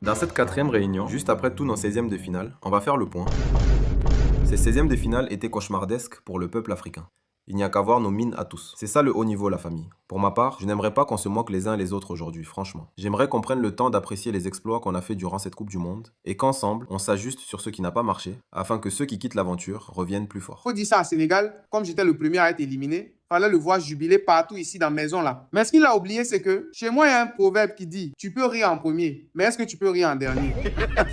Dans cette quatrième réunion, juste après tous nos 16e de finale, on va faire le point. Ces 16e de finale étaient cauchemardesques pour le peuple africain. Il n'y a qu'à voir nos mines à tous. C'est ça le haut niveau, la famille. Pour ma part, je n'aimerais pas qu'on se moque les uns et les autres aujourd'hui, franchement. J'aimerais qu'on prenne le temps d'apprécier les exploits qu'on a fait durant cette Coupe du Monde et qu'ensemble, on s'ajuste sur ce qui n'a pas marché afin que ceux qui quittent l'aventure reviennent plus forts. Faut dire ça à Sénégal, comme j'étais le premier à être éliminé, fallait le voir jubiler partout ici dans la maison là. Mais ce qu'il a oublié, c'est que chez moi, il y a un proverbe qui dit tu peux rire en premier, mais est-ce que tu peux rire en dernier?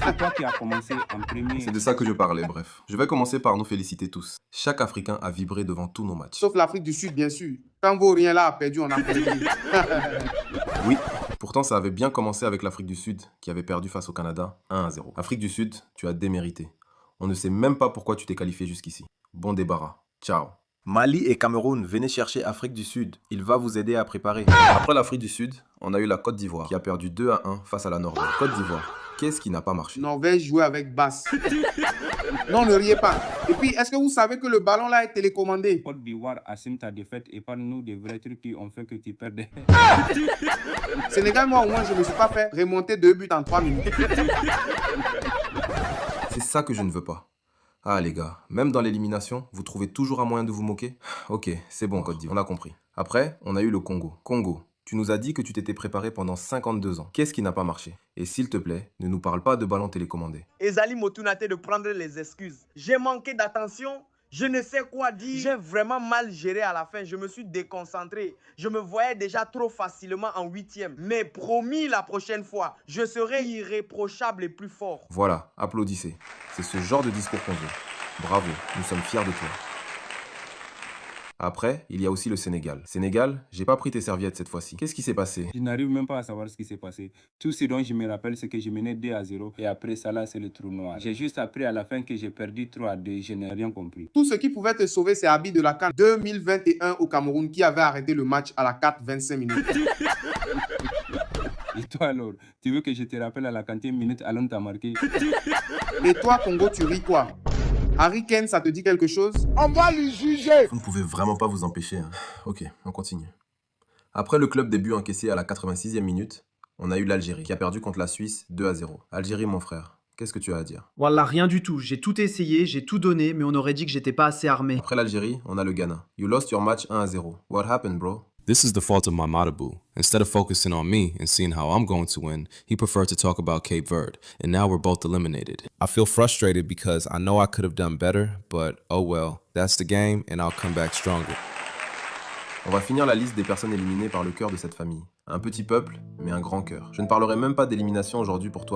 C'est toi qui as commencé en premier. C'est de ça que je parlais, bref. Je vais commencer par nous féliciter tous. Chaque Africain a vibré devant tous nos matchs. Sauf l'Afrique du Sud, bien sûr. Quand Vaurien là a perdu, on a perdu. Oui, pourtant ça avait bien commencé avec l'Afrique du Sud, qui avait perdu face au Canada 1-0. Afrique du Sud, tu as démérité. On ne sait même pas pourquoi tu t'es qualifié jusqu'ici. Bon débarras. Ciao. Mali et Cameroun, venez chercher Afrique du Sud. Il va vous aider à préparer. Après l'Afrique du Sud, on a eu la Côte d'Ivoire, qui a perdu 2-1 face à la Norvège. Côte d'Ivoire, qu'est-ce qui n'a pas marché? Norvège jouait avec Basse. Non, ne riez pas. Et puis, est-ce que vous savez que le ballon là est télécommandé? Côte d'Ivoire assume ta défaite et parle-nous des vrais trucs qui ont fait que tu perds. Sénégal, moi au moins, je ne me suis pas fait remonter 2 buts en 3 minutes. C'est ça que je ne veux pas. Ah les gars, même dans l'élimination, vous trouvez toujours un moyen de vous moquer? Ok, c'est bon Côte d'Ivoire, on a compris. Après, on a eu le Congo. Congo, tu nous as dit que tu t'étais préparé pendant 52 ans. Qu'est-ce qui n'a pas marché? Et s'il te plaît, ne nous parle pas de ballon télécommandé. Ezali Motunate de prendre les excuses. J'ai manqué d'attention, je ne sais quoi dire. J'ai vraiment mal géré à la fin, je me suis déconcentré. Je me voyais déjà trop facilement en 8e. Mais promis, la prochaine fois, je serai irréprochable et plus fort. Voilà, applaudissez. C'est ce genre de discours qu'on veut. Bravo, nous sommes fiers de toi. Après, il y a aussi le Sénégal. Sénégal, j'ai pas pris tes serviettes cette fois-ci. Qu'est-ce qui s'est passé? Je n'arrive même pas à savoir ce qui s'est passé. Tout ce dont je me rappelle, c'est que je menais 2-0 et après ça, là, c'est le trou noir. J'ai juste appris à la fin que j'ai perdu 3-2. Je n'ai rien compris. Tout ce qui pouvait te sauver, c'est Abi de la CAN 2021 au Cameroun qui avait arrêté le match à la 4-25 minutes. Et toi alors, tu veux que je te rappelle à la 40e minute, Alain t'a marqué? Et toi, Congo, tu ris quoi? Harry Kane, ça te dit quelque chose? On va lui juger. Vous ne pouvez vraiment pas vous empêcher. Hein. Ok, on continue. Après le club début encaissé à la 86e minute, on a eu l'Algérie qui a perdu contre la Suisse 2-0. Algérie, mon frère, qu'est-ce que tu as à dire? Wallah, rien du tout. J'ai tout essayé, j'ai tout donné, mais on aurait dit que j'étais pas assez armé. Après l'Algérie, on a le Ghana. You lost your match 1-0. What happened, bro? This is the fault of my Matabu. Instead of focusing on me and seeing how I'm going to win, he preferred to talk about Cape Verde, and now we're both eliminated. I feel frustrated because I know I could have done better, but oh well, that's the game and I'll come back stronger. On va finir la liste des personnes éliminées par le cœur de cette famille. Un petit peuple, mais un grand cœur. Je ne parlerai même pas d'élimination aujourd'hui pour toi.